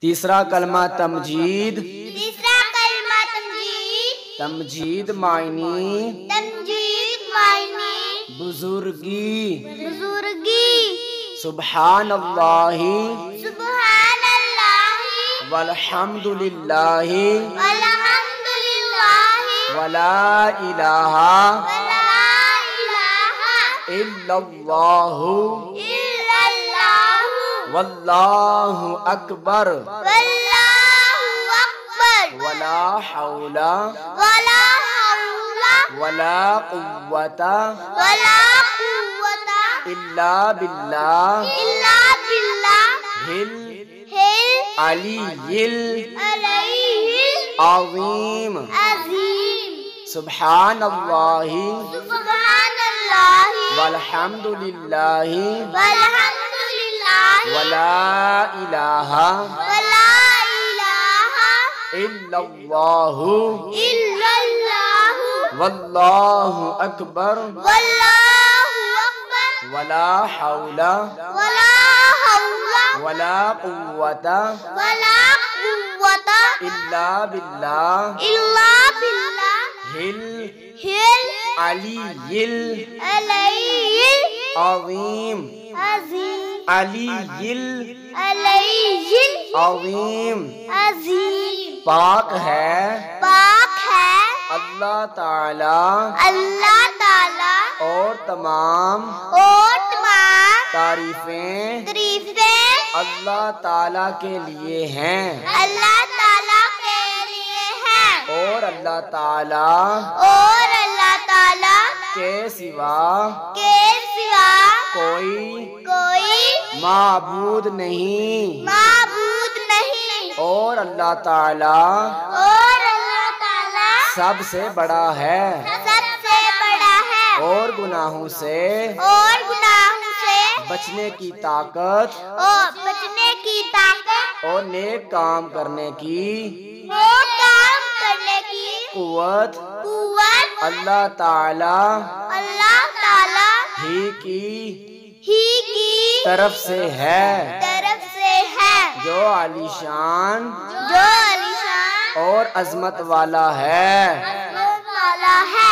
تیسرا کلمہ تمجید۔ تیسرا کلمہ تمجید۔ تمجید معنی تمجید معنی بزرگی۔ بزرگی۔ سبحان اللہ سبحان اللہ والحمد للہ والحمد للہ ولا الہ ولا الہ الا اللہ الا اللہ واللہ اکبر واللہ اکبر ولا حول ولا حول ولا قوة ولا قوة الا باللہ الا باللہ العلی العظیم۔ عظیم۔ سبحان اللہ سبحان اللہ والحمد للہ والحمد للہ ولا الہ ولا الہ الا اللہ الا اللہ واللہ اکبر واللہ اکبر ولا حول ولا حول ولا قوة ولا قوة الا باللہ الا باللہ العلی العلی العظیم۔ عظیم۔ علی علی العظیم۔ عظیم۔ پاک ہے پاک ہے اللہ تعالی اللہ تعالی اور تمام اور تمام تعریفیں تعریفیں اللہ تعالی کے لیے ہیں، اللہ تعالی کے لیے ہیں، اور اللہ تعالی اور اللہ تعالی کے سوا کوئی معبود نہیں، معبود نہیں، اور اللہ تعالی اور اللہ تعالی سب سے بڑا ہے، سب سے بڑا ہے، اور گناہوں سے اور گناہوں سے بچنے کی طاقت اور بچنے کی طاقت اور نیک کام کرنے کی وہ کام کرنے کی قوت قوت اللہ تعالی اللہ تعالی ہی کی طرف سے ہے، طرف سے ہے، جو عالی شان جو عالیشان اور عظمت والا ہے۔ عظمت والا ہے۔